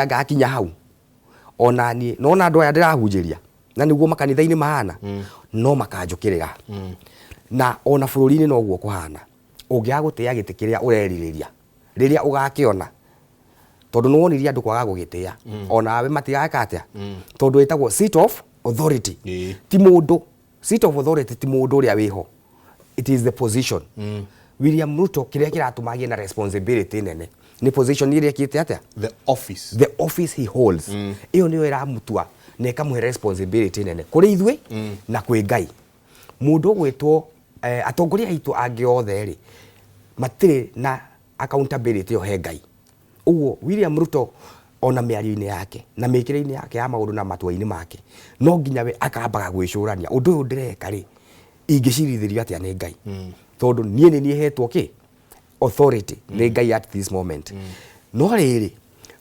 agakinya hau ona ni nona andu aya ndirahunjiria na niguo makanitha-ini mahana no makanjukirira na ona bururi-ini noguo kuhana ungiaga gutia giti kiria ureririria riria ugakiona tondu nuwonirie andu kwaga gugitia ona we matigaka atia tondu itagwo seat of authority ti mundu seat of authority ti mundu uria wiho, it is the position. William Ruto kiria kiratumagie na responsibility nene ni position iria kite atia the office he holds iyo niyo iramutua na ikamuhe responsibility nene kuri ithwe na kwi Ngai. Mundu gwitwo atongoria aitu angi othe ri matire na accountability yo he Ngai. Uguo William Ruto ona miario-ini yake na mikire-ini yake ya maundu na matua-ini make no nginya we akambaga gwicurania undu uyu ndireka ri ingicirithirio atia ni Ngai tondu nie ni hetwo ki authority ni Ngai at this moment. No riri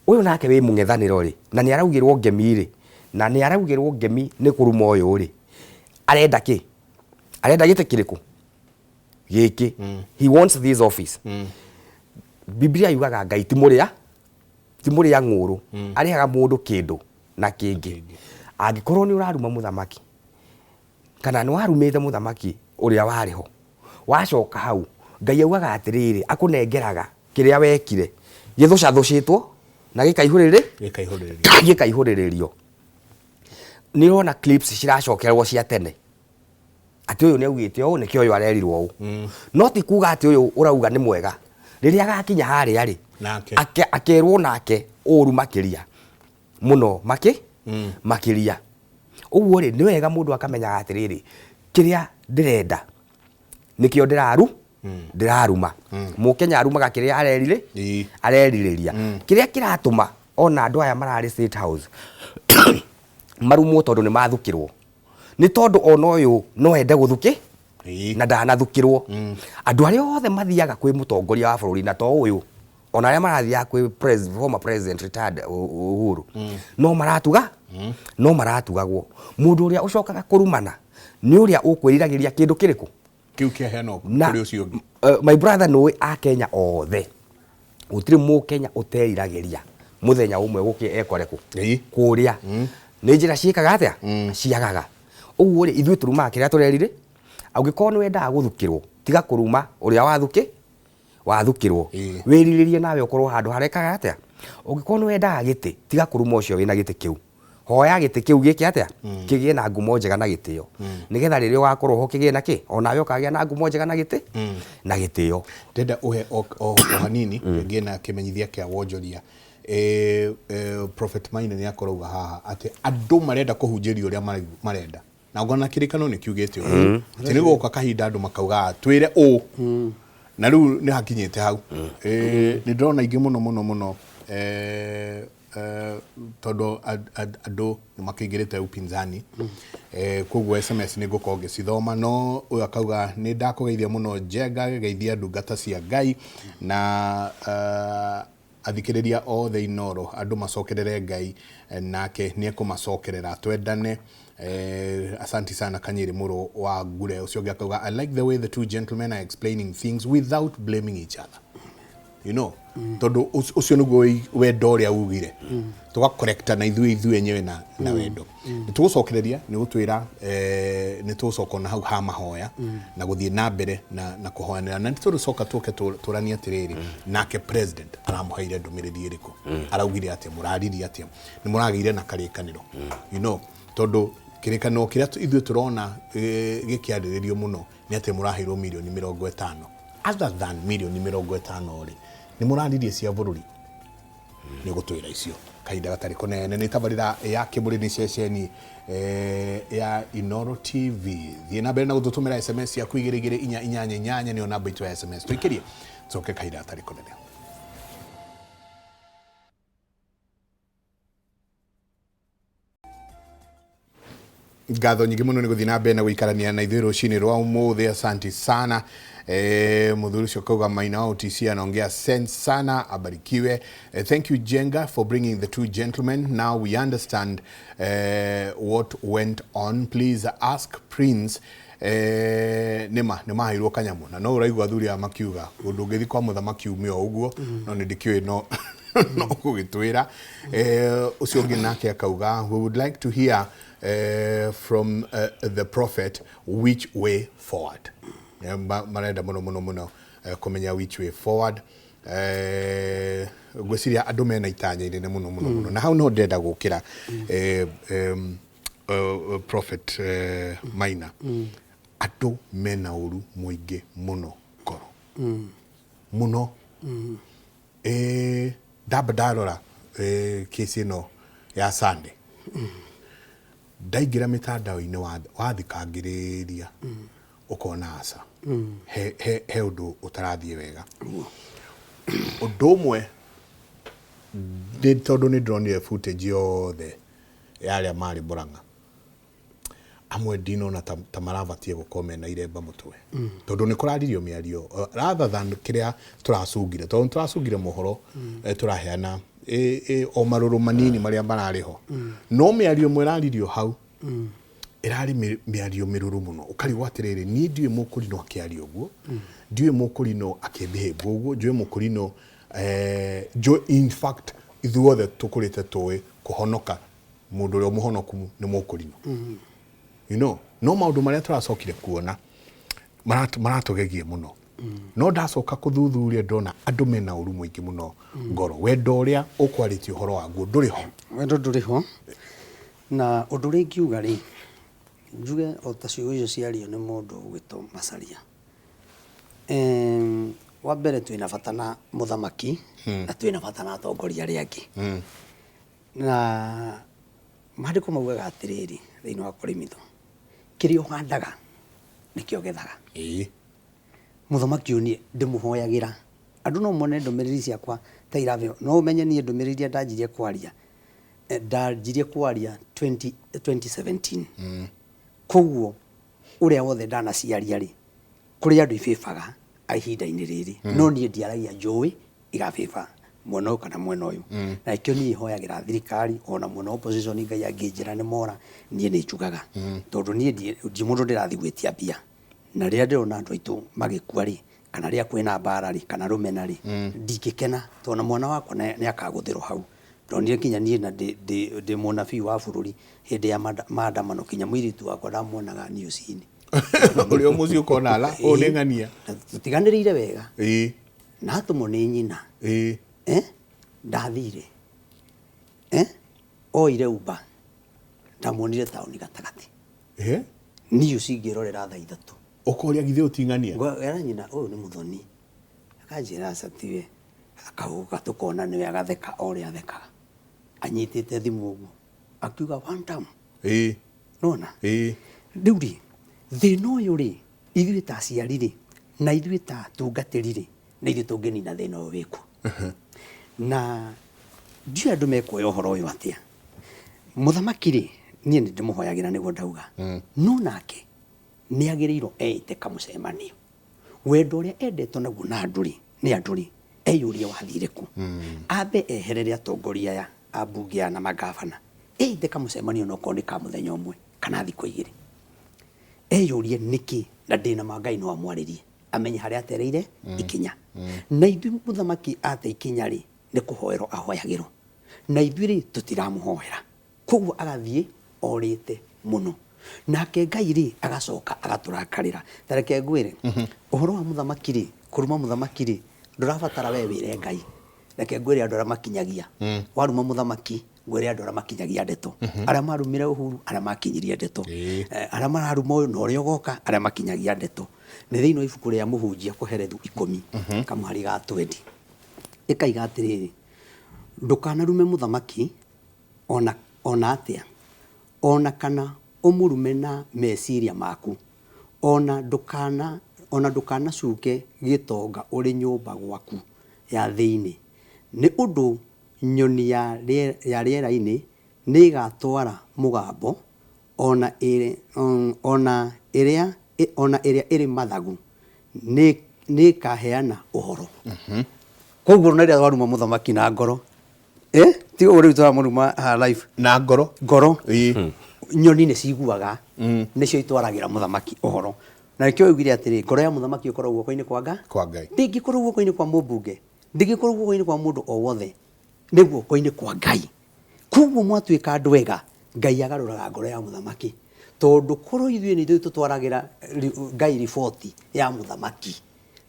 uyu nake wi mung'ethaniro ri na ni araugirwo ngemi ri na ni araugirwo ngemi ni kuruma uyu ri arenda ki arenda gite kiriku giki he wants this office. Biblia yugaga Ngai ti muria ng'uru arihaga mundu kindu na kingi angikorwo ni uraruma muthamaki kana ni warumite muthamaki uria wariho wacoka hau Ngai augaga atiriri akunengeraga kiria wekire githucathucitwo na gikaihuriririo. Nirona clips ciracokerwo cia tene ati uyu ni augite uyu nikio uyu arerirwo u no ti kuga ati uyu urauga ni mwega riria agakinya haria ri akerwo nake uru makiria muno makiria. Uguo ri ni wega mundu akamenya atiriri kiria ndirenda nikio ndiraruma Mukenya arumaga kiria areririria kiria kiratuma ona andu aya marari State House marumwo tondu ni mathukirwo ni tondu ona uyu no ende guthuki na ndanathukirwo. Andu aria othe mathiaga kwi mutongoria wa bururi na to uyu ona aria marathiaga kwi former president retired Uhuru no maratugagwo. Mundu uria ucokaga kurumana ni uria ukwiriragiria kindu kiriku kiu kia heno kuri ucio ngi. My brother no Akenya othe gutiri Mukenya uteriragiria muthenya umwe guki ekoreku kuria ni njira ciikaga atia ciagaga. Uguo ri ithui turuma kiria turerire augikorwo ni wendaga guthukirwo tiga kuruma uria wathukirwo wiriririe nawe ukorwo handu harekaga atia. Ungikorwo ni wendaga giti tiga kuruma ucio wina giti kiu hoya giti kiu giki atia kigie na ngumo njega na gitio nigetha riria ugakorwo ho kigie na ki ona we ukagia na ngumo njega na gitio. Ndenda uhe o hanini ngie na kimenyithia kia wonjoria Prophet Maina ni akorauga haha ati andu marenda kuhunjirio uria marenda na ngona kirikano ni kiugete uyu ati ni goka kahinda andu makauga twire u na riu ni hakinyete hau. Ni ndona ingi muno todo ado makigirite upinzani koguo SMS ni gukorwo ngicithoma no uyu akauga ni ndakugeithia muno Njenga geithia ndungata cia Ngai na athikiriria othe Inoro andu macokerere Ngai nake ni ekumacokerera twendane. Asanti sana Kanyiri Muro wa Gure ucio ngakauga I like the way the two gentlemen are explaining things without blaming each other. You know todo ucio nugo wendo uria ugire tuga correcta na ithui enyewe na wendo nitugucokereria ni gutwira ni tugucokona hau ha mahoya na guthie na mbere na kuhoyanira na nitugucoka tuke turania atiriri nake president aramuhaire ndumiriri iriku araugire ati murariri ati ni muragire na karikaniro you know todo kirikano kiria ithui turona gikiariririo muno ni ati murahirwo milioni 50 other than milioni 50 ri ni muraririe cia bururi ni gutwira icio kahinda gatari kunene ni tabarira ya kiburi ni ceceni ya Inoro TV thie na mbere na gututumira SMS ya kuigirigire inyanya ni namba itu ya SMS tuikirie coke kahinda gatari kunene. Ngatho nyingi muno ni guthii na mbere na guikarania na ithuĩ rũcinĩ rwa ũmũthĩ. Asanti sana muthuri ucio kauga Maina wa OTC anaongea sense sana, abarikiwe. Thank you Njenga for bringing the two gentlemen. Now we understand what went on. Please ask Prince nima hirwo kanyamu na no uraigwa thuri ya makiuga undu ngithi kwa muthamaki umio uguo no ni ndikiwe no no gugitwira ucio ngi nake akauga we would like to hear from the prophet which way forward. Marenda muno kumenya which way forward. Gwiciria andu mena itanya inene muno na hau no ndenda gukira prophet Maina. Andu mena uru muingi muno ngoro muno. Ndambarora kesi no ya Sunday ndaigira mitandao-ini wathikangiriria ukona asa he undu utarathie wega undu umwe tondu ni ndronire footage yothe yaria mari Murang'a amwe ndinona ta maravatie gukomena na iremba mutwe tondu ni kuraririo miario rather than kiria turacungire tondu turacungire mohoro turaheana o maruru manini maria marariho no miario mweraririo hau irari miario miruru muno ukarigwa atiriri ni ndiwe mukurino akiario guo ndiwe mukurino akebehave guo ndiwe mukurino in fact ithuothe tukurite tuwe kuhonoka mundu uri muhonoku ni mukurino you know no maundu maria turacokire kuona maratugegie muno no ndacoka kuthuthuria ndona andu mena uru muingi muno ngoro wendo uria ukwaritie uhoro waguo nduriho wendo nduriho na undu ringiuga ri njuge o tacio icio ciario ni mundu ugwitwo Macharia wa mbere twina bata na muthamaki na twina bata na atongoria aria angi na maandiko maugaga atiriri thiini wa Korinitho kirio handaga nikio gethaga muthamaki unie ndimuhoyagira andu no mone ndumiriri ciakwa ta iravyo no umenye nie ndumiriri ndanjirie kwaria 2017 koguo uria wothe ndana ciaria ri kuri andu ififaga ihinda-ini riri no nie ndiaragia njui igafifa mwena kana mwena uyu na ikio nie hoyagira thirikari ona mwena opposition ngai anginjira ni mora nie ni chugaga tondu nie ndi mundu ndirathigwitia bia na ria ndirona andu aitu magikua ri kana ria kwina mbara ri kana rumena ri ndingikena tona mwana wakwa ni akaguthirwo hau ndonire kinya nie na ndi munabii wa bururi hindi ya maandamano kinya mwiritu wakwa ndamuonaga news-ini urio mucio kona ala onengania tutiganirire wega na tumo ni nyina ndathire oire uba ndamuonire tauni gatagati news ingirorera thaa 3 ukoria githe utingania era nyina uyu ni muthoni akanjira acatiwe akauga tukona niwe agatheka oria athekaga anyitite thimu uguo akiuga one time nona riu ri thina uyu ri ithuĩ ta aciari ri na ithuĩ ta tungatĩri ri na ithuĩ tũngĩnina thĩna ũyũ wĩkuo na ndiũĩ andũ mekuoya ũhoro ũyũ atĩa mũthamaki ri niĩ nĩ ndĩmũhoyagĩra nĩguo ndauga no nake nĩ agĩrĩirwo eĩte kamũcemanio wendo ũrĩa endetwo naguo na andũ ri nĩ andũ ri eyũrie wathire ku ambe eherere atongoria aya ambunge na magavana eĩte kamũcemanio no korwo nĩ ka mũthenya ũmwe kana thikũ igĩrĩ eyũrie nĩkĩ na ndĩna mangai no amwarĩrie amenye harĩa atereire ikinya na ithuĩ mũthamaki ate ikinya rĩ nĩ kũhoerwo ahoyagĩrwo na ithuĩ rĩ tũtiramũhoera koguo agathiĩ orĩte mũno nake Ngai rĩ agacoka agatũrakarĩra tareke ngwĩre ũhoro wa mũthamaki rĩ kũruma mũthamaki rĩ ndũrabatara we wĩre Ngai reke ngwĩre andũ arĩa makinyagia waruma mũthamaki ngwĩre andũ arĩa makinyagia ndeto arĩa marumire Uhuru arĩa makinyirie ndeto arĩa mararuma ũyũ na ũrĩa ũgoka arĩa makinyagia ndeto nĩ thĩinĩ wa ibuku rĩa mũhunjia kũherethu 10 kamũhari ga 20 ĩkaiga atĩrĩrĩ ndũkanarume mũthamaki ona atĩa ona kana ũmũrume na meciria maku ona ndũkanacuke gĩtonga ũrĩ nyũmba gwaku ya thĩinĩ nĩ ũndũ nyoni ya rĩera-inĩ nĩ igatwara mũgambo ona ĩrĩa ĩrĩ mathagu nĩ ikaheana ũhoro koguo na rĩrĩa waruma mũthamaki na ngoro ti ũrĩa tũramũruma live na ngoro nyoni nĩ ciguaga nĩcio itwaragĩra mũthamaki ũhoro na nĩkĩo oigire atĩrĩ ngoro ya mũthamaki ĩkorwo guoko-inĩ kwa Ngai ndĩngĩkorwo guoko-inĩ kwa mũmbunge ndĩngĩkorwo guoko-inĩ kwa mũndũ o wothe nä guoko-inä kwa Ngai. Koguo mwatuĩka andũ ega, Ngai agarũraga ngoro ya mũthamaki, tondũ korwo ithuĩ nĩ ithuĩ tũtwaragĩra Ngai riboti ya mũthamaki,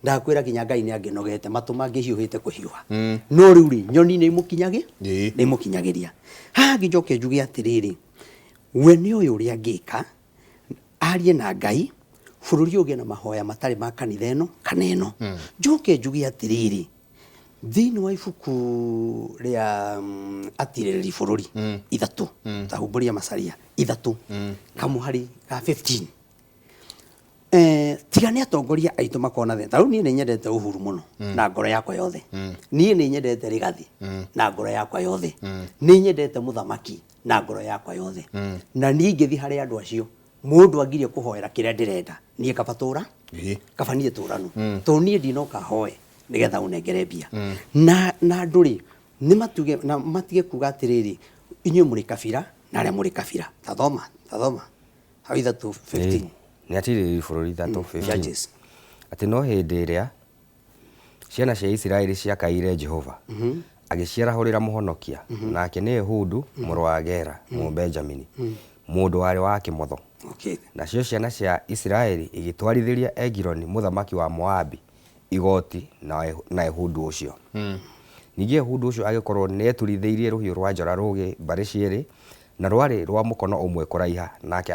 ndakwĩra kinya Ngai nĩ angĩnogete matũ mangĩhiũhĩte kũhiũha. No rĩu rĩ, nyoni nĩ imũkinyagĩria. Haha ngĩnjoke njuge atĩrĩrĩ, we nĩ ũyũ ũrĩa angĩka arie na Ngai, bũrũri ũgĩe na mahoya matarĩ ma kanitha ĩno kana ĩno. Njoke njuge atĩrĩrĩ, thĩinĩ wa ibuku rĩa atirĩrĩri bũrũri ithatũ, Tahumbũria Macharia ithatũ, kamũhari ka 15, tiga nĩ atongoria aitũ makona thĩna. Rĩu niĩ nĩ nyendete Uhuru mũno na ngoro yakwa yothe, niĩ nĩ nyendete Rigathi na ngoro yakwa yothe, nĩ nyendete mũthamaki na ngoro yakwa yothe, na niĩ ingĩthiĩ harĩ andũ acio mũndũ agirie kũhoera kĩrĩa ndĩrenda, niĩ kaba tũra kaba niĩ tũranu, tondũ niĩ ndinoka hoe nĩgetha ũnengere mbia. Na andũ rĩ nĩ matuge na matige kuga atĩrĩrĩ, inyuĩ mũrĩ kabira na arĩa mũrĩ kabira. Tathoma hau ithatũ 15 nĩ atirĩrĩri bũrũri ithatũ 15 atĩ no hĩndĩ ĩrĩa ciana cia Isiraeli ciakaire Jehova agĩciarahũrĩra mũhonokia, nake nĩ Ehudu mũrũ wa Gera Mũbenjamini, mũndũ warĩ wa kĩmotho. Nacio ciana cia Isiraeli igĩtwarithĩria Egiloni mũthamaki wa Moabi igoti na Ehudu ũcio. Ningĩ Ehudu ũcio agĩkorwo nĩ eturithĩirie rũhiũ rwa njora rũgĩ mbarĩ cierĩ na rwarĩ rwa mũkono ũmwe kũraiha, nake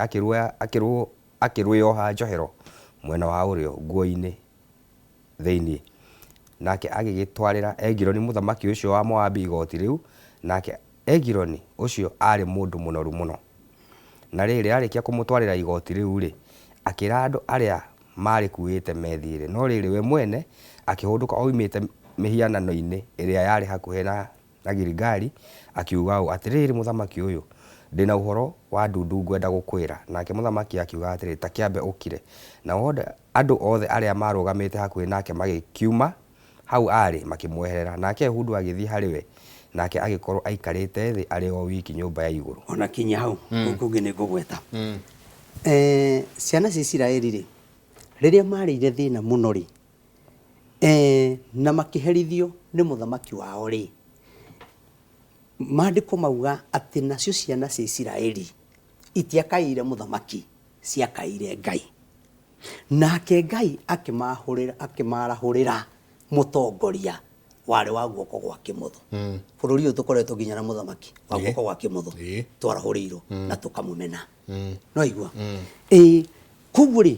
akĩrũoha njohero mwena wa ũrĩo nguo-inĩ thĩinĩ. Nake agĩgĩtwarĩra Egiloni mũthamaki ũcio wa Moabi igoti rĩu, nake Egiloni ũcio arĩ mũndũ mũnoru mũno. Na rĩrĩ arĩkia kũmũtwarĩra igoti rĩu rĩ, akĩra andũ arĩa marĩkuĩte methiĩre, no rĩrĩ we mwene akĩhũndũka oimĩte mĩhianano-inĩ ĩrĩa yarĩ hakuhĩ na Giligali, akiuga ũũ atĩrĩrĩ, mũthamaki ũyũ ndĩna ũhoro wa ndundu ngwenda gũkwĩra. Nake mũthamaki akiuga atĩrĩrĩ, ta kĩambe ũkire. Na wothe andũ othe arĩa marũgamĩte hakuhĩ nake magĩkiuma hau arĩ makĩmweherera, nake Ehudu agĩthiĩ harĩ we, nake agĩkorwo aikarĩte thĩ arĩ o wiki nyũmba ya igũrũ. Ona kinya hau kũngĩ nĩ ngũgweta ciana cia Isiraeli rĩ, rĩrĩa marĩire thĩna mũno rĩ, na makĩherithio nĩ mũthamaki wao rĩ, maandĩko mauga atĩ nacio ciana cia Isiraeli itiakaire mũthamaki, ciakaire Ngai. Nake Ngai akĩmarahũrĩra mũtongoria warĩ wa guoko gwa kĩmotho. Bũrũri ũyũ tũkoretwo nginya na mũthamaki wa guoko gwa kĩmotho twarahũrĩirwo na tũkamũmena. No igua koguo rĩ,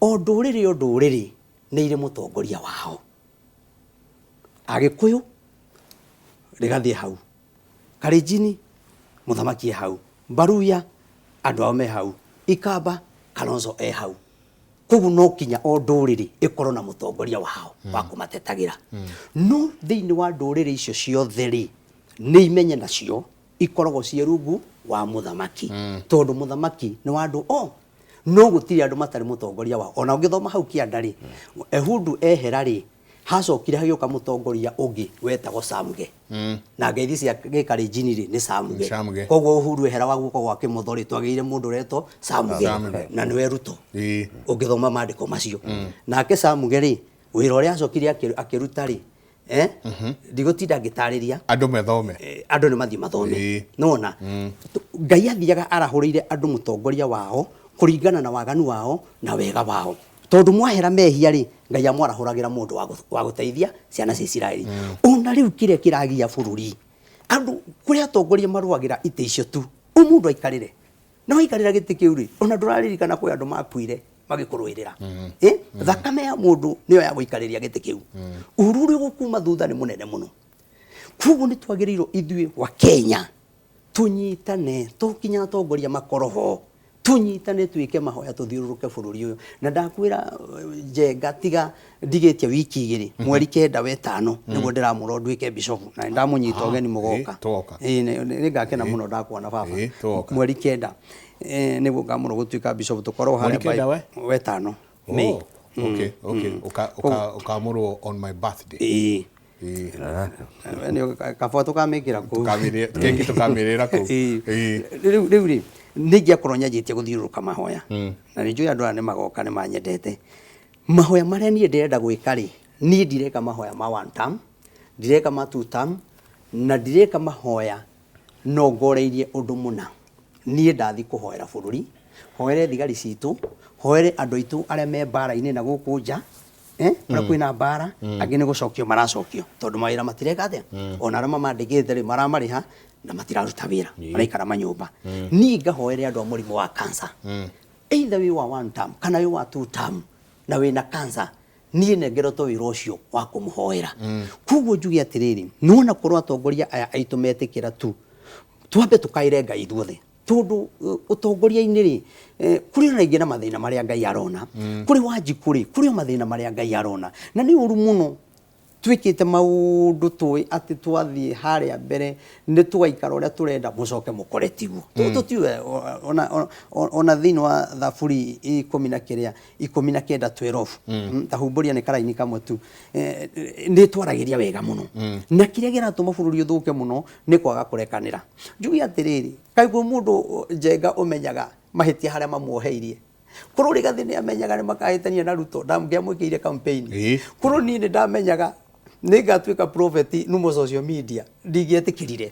o ndũrĩrĩ nĩ irĩ mũtongoria wao. Agĩkũyũ Rigathi hau, Kalenjin mũthamaki hau, Mbaruya andũ ao me hau, Ikamba Kalonzo hau. Koguo no kinya o ndũrĩrĩ ĩkorwo na mũtongoria wao wa kũmatetagĩra. No thĩinĩ wa ndũrĩrĩ icio ciothe rĩ, nĩ imenye nacio ikoragwo ciĩ rungu wa mũthamaki, tondũ mũthamaki nĩ wa andũ no gũtirĩ andũ matarĩ mũtongoria wao. Ona ũngĩthoma hau kĩanda rĩ, Ehudu ehera rĩ, hacokire hagĩũka mũtongoria ũngĩ wetagwo Samuge, na ngeithi cia Gĩkalenjin rĩ nĩ Samuge. Koguo Uhuru ehera wa guoko gwa kĩmotho rĩ, twagĩire mũndũ ũretwo Samuge, na nĩwe Ruto ũngĩthoma maandĩko macio. Nake Samuge rĩ, wĩra ũrĩa acokire akĩruta rĩ, ndigũtinda ngĩtarĩria andũ methome, andũ nĩ mathiĩ mathome. Nona Ngai athiaga arahũrĩire andũ mũtongoria wao kũringana na waganu wao na wega wao, tondũ mwahera mehia rĩ, Ngai amwarahũragĩra mũndũ wa gũteithia ciana cia Isiraeli. Ona rĩu kĩrĩa kĩragia bũrũri, andũ kũrĩa atongoria marũagĩra itĩ icio tu, mũndũ aikarĩre na aikarĩra gĩtĩ kĩu rĩ, ona ndũraririkana kwĩ andũ makuire magĩkũrũĩrĩra. Thakame ya mũndũ nĩyo ya gũikarĩria gĩtĩ kĩu. Uhuru ũrĩa ũgũkuma thutha nĩ mũnene mũno. Koguo nĩ twagĩrĩirwo ithuĩ wa Kenya tunyitane, tũkinya atongoria makoroho, tunyitane tuĩke mahoya tuthiũrũrũke bũrũri ũyũ. Na ndakwĩra Njenga tiga ndigĩtie wiki igĩrĩ, mweri kenda wetano nĩguo ndĩramũrwo nduĩke bishop, na ndamũnyita ũgeni mũgoka. Nĩ ngakena mũno ndakuona baba, mweri kenda nĩguo ngamũrwo gũtuĩka bishop, tũkorwo harĩa wetano Mei. Ukamũrwo on my birthday. Kaba tũkamĩkĩra kũu, keki tũkamĩrĩra kũu. Rĩu rĩ, nĩ ingĩakorwo nyanjĩtie gũthiũrũrũka mahoya, na nĩ njũĩ andũ aya nĩ magoka nĩ manyendete mahoya marĩa niĩ ndĩrenda gwĩka rĩ. Niĩ ndireka mahoya ma 1 term, ndireka ma 2 term, na ndireka mahoya no ngoreirie undu muna nie ndathi kuhoera bururi hoere thigari citu hoere andu aitu aria me mbara-ini na guku nja na kwina mbara angi ni gucokio maracokio tondu mawira matireka atia ona aria mamandikite ri maramariha na matiraruta wira maraikara manyumba ni ngahoere andu a murimu wa cancer either we wa one term kana we wa two term na wina cancer nie nengeroto wira ucio wa kumuhoera kuguo njugi atiriri nuona korwo atongoria aya aitu metikira tu twambe tukaire Ngai ithuothe tondu utongoria-ini ri kuri na ingi na mathina maria Ngai arona kuri Wanjiku kuri mathina maria Ngai arona na ni uru muno twikite maundu tui ati twathie haria mbere ni tugaikara uria turenda mucoke mukore tiguo tutiwe ona thini wa Thaburi 19:12 tahumburia ni karaini kamwe tu ni twaragiria wega muno na kiria giratuma bururi uthuke muno ni kwaga kurekanira njugi atiriri kaigwo mundu njenga umenyaga mahitia haria mamuoheirie kuru rigathi ni amenyaga ni makahitania na Ruto ndamgia mwikire campaign kuru ni ndamenyaga nigatuika prophet numo social media ndigietikirire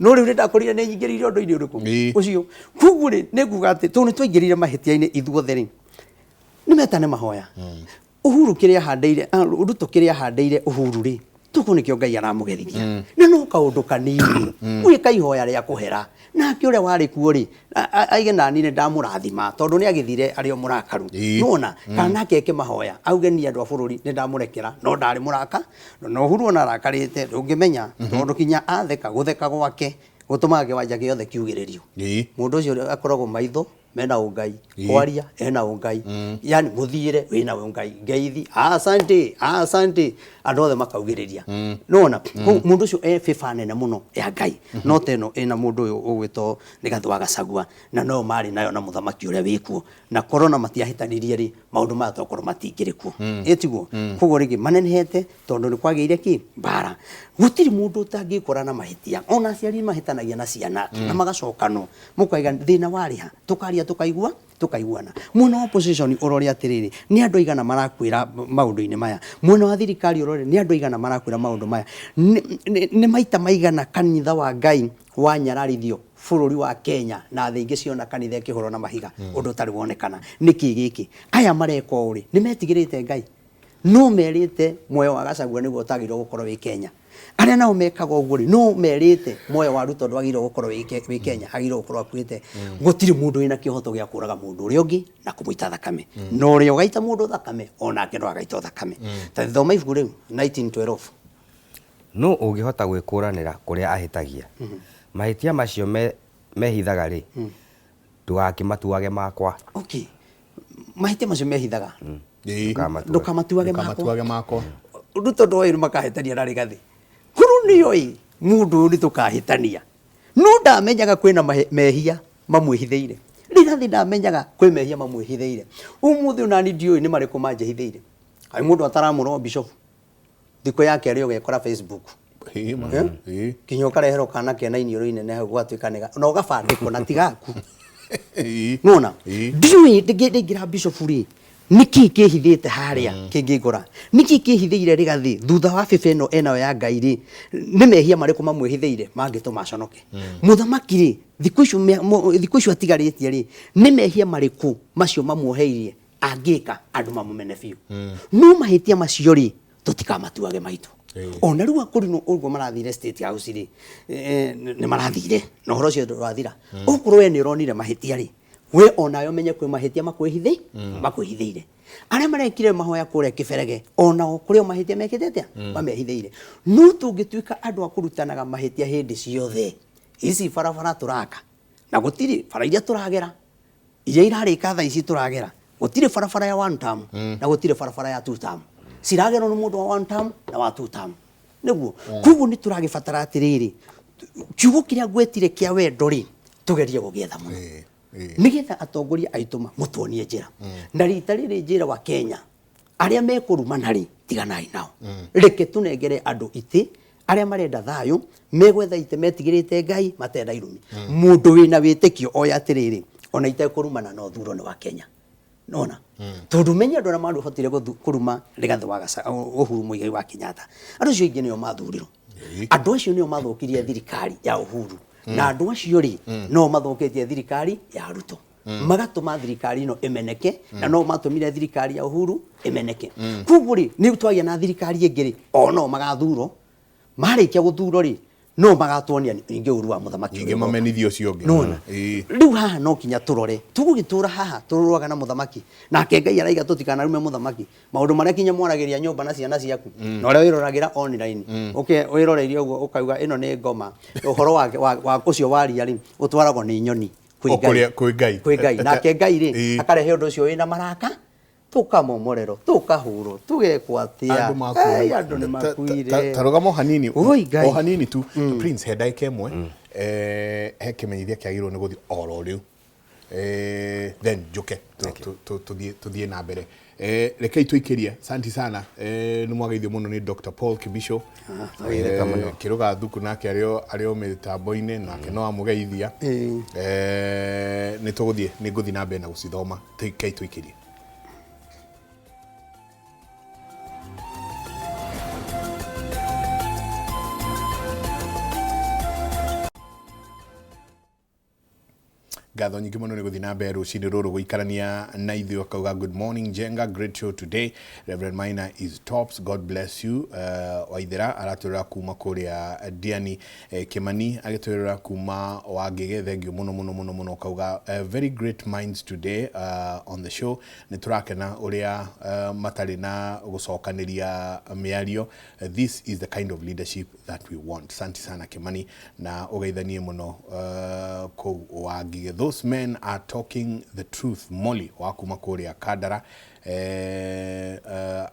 no riu ndakorire ni nyingirire undu-ini uriku ucio kuguri niguga ati tu ni twaingirire mahitia-ini ithuothe ri ni metane mahoya Uhuru kiria handeire Ruto kiria handeire Uhuru ri tuko nikio Ngai aramugethithia na no kaundu kanini gwika ihoya ria kuhera nake uria wari kuo ri aige nani ni ndamurathima tondu ni agithire ario murakaru nona kana keke mahoya auge ni andu a bururi ni ndamurekera no ndari muraka no Uhuru ona rakarite ungimenya tondu kinya atheka gutheka gwake gutumaga kiwanja giothe kiugiririo mundu ucio akoragwo maitho mena ungai kwaria ena ungai yani muthiire wina ungai ngeithi asante andu othe makaugiriria nona mundu ucio fifane na muno ya Ngai no teno ena mundu uyu ugwito ni Gathwa Gachagua na no mari nayo na muthamaki uria wikuo na corona matiahitanirie ri maundu ma tokoro matingirikuo etiguo kugo rigi manenehete tondu ni kwageire ki mbara gutiri mundu utangikora na mahitia ona aciari mahitanagia na ciana na magacokano mukaiga thina wariha tukaiguana mwena opposition urori atiriri ni andu aigana marakwira maundu-ini maya mwena wa thirikari urori ni andu aigana marakwira maundu maya ni maita maigana kanitha wa Ngai wa nyararithio bururi wa Kenya na thingi ciona kanitha ikihoro na mahiga undu tari wonekana niki giki aya mareko uri ni metigirite Ngai no merite moyo wa Gachagua niguo utagirwo gukorwo wi Kenya aria nao mekaga uguo ri no merite moyo wa Ruto ndwagirwo gukorwo wi Kenya agirwo gukorwo akuite gutiri mundu ina kihoto gia kuraga mundu uri ungi na kumuita thakame no ri ugaita mundu thakame ona ake ndo agaita thakame ta thoma ibuku riu 1912 no ungihota gwikuranira kuria ahitagia mahitia macio mehithaga ri ndugakimatuage makwa okay mahitia macio mehithaga ndukamatuage makwa Ruto ndoi makahitania na rigathi kuru nioi mundu uri tukahitania no ndamenyaga kwina mehia mamwihithiire rigathi ndamenyaga kwi mehia mamwihithiire umuthi unani ndioi ni mariko manjehithiire ai mundu ataramuro bishop thiko yake ari ugekora Facebook kinyo karehero kana kena inioro inene hau gwatuikanega no gabandiko na tigaku nona ndioi ndigira bishop ri niki kihithite haria kingigora niki kihithiire rigathi thutha wa fefeno eno ya Ngai ri ni mehia mariko mamwihithiire mangituma conoke muthamaki ri thiku icio atigaritie ri ni mehia mariko macio mamuoheirie angika andu mamumene biu no mahitia macio ri tutikamatuage maitu ona riu akurino urgo marathire state house ri ni marathire no horo cio ndwathira ukurwe ni ronire mahitia ri we onayo menye kwi mahitia makwihithiire aria marekire mahoya kuria kiberege ona kuria mahitia mekitete mamehithiire no tungituika andu akurutanaga mahitia hindi ciothe ici barabara turaka na gutiri bara iria turagera iria irarika tha ici turagera gutiri barabara ya one term na gutiri barabara ya two term ciragera no mundu wa one term na wa two term niguo kugu ni turagibatara atiriri kiugo kiria gwetire kia wendo ri tugerie gugietha muno nigetha atongoria aituma mutuonie njira na rita riri njira wa Kenya aria mekurumana ri tiganai nao reke tunengere andu iti aria marenda thayo megwetha ite metigirite Ngai matenda irumi mundu wina witikio oya atiriri ona itekurumana no thuro ni wa Kenya nona tondu menya andu maru hotire kuruma Rigathi wa Gachagua Uhuru Muigai wa Kenyatta andu cio ingi nio mathurirwo Andũ acio nĩo mathokirie thirikari ya Uhuru na andũ acio rĩ no mathoketie thirikari ya Ruto magatũma thirikari ĩno ĩmeneke na no matũmire thirikari ya Uhuru ĩmeneke. Kuoguo rĩ nĩ twagia na thirikari ĩngĩ rĩ no magathurwo marĩkia gũthurwo rĩ no magatuonia ningĩ ũru wa mũthamaki ningĩ mamenithio ũcio ũngĩ. Nona rĩu haha no kinya tũrore tũgũgĩtũra haha tũrũaga na mũthamaki nake Ngai araiga tũtikanarume mũthamaki maũndũ marĩa kinya mwaragĩria nyũmba na ciana ciaku na ũrĩa wĩroragĩra online wĩroreirie ũguo ũkauga ĩno nĩ ngoma ũhoro wa ũcio waria rĩ ũtwaragwo nĩ nyoni kwĩ Ngai nake Ngai rĩ akarehe ũndũ ũcio wĩna maraka tukamomorero tukahurwo tugekwo atia andũ nĩ makuire tarugamo hanini o hanini tu Prince headache imwe he kimenyithia kiagirwo nĩ guthi oro riu then njuke tuthie na mbere rekei tuikirie santi sana nĩ mwageithio muno ni Dr. Paul Kibisho kiruga thuku nake ario mitambo-ini nake no amugeithia nĩ nguthi na mbere na gucithoma rekei tuikirie. Gatho nyingi muno ni guthi na mbere rucini ruru guikarania na ithuĩ akauga good morning Jenga, great show today. Reverend Maina is tops, God bless you. Waithera aratwĩra kuma kuria Diani Kimani agĩtwĩra kuma Wangige, thengio muno akauga very great minds today on the show. Nĩ tũrakena ũrĩa matarĩ na gũcokanĩria mĩario. This is the kind of leadership that we want. Santi sana Kimani na ũgeithanie muno kũu Wangige. Those men are talking the truth. Molly wakuma kuria Kadara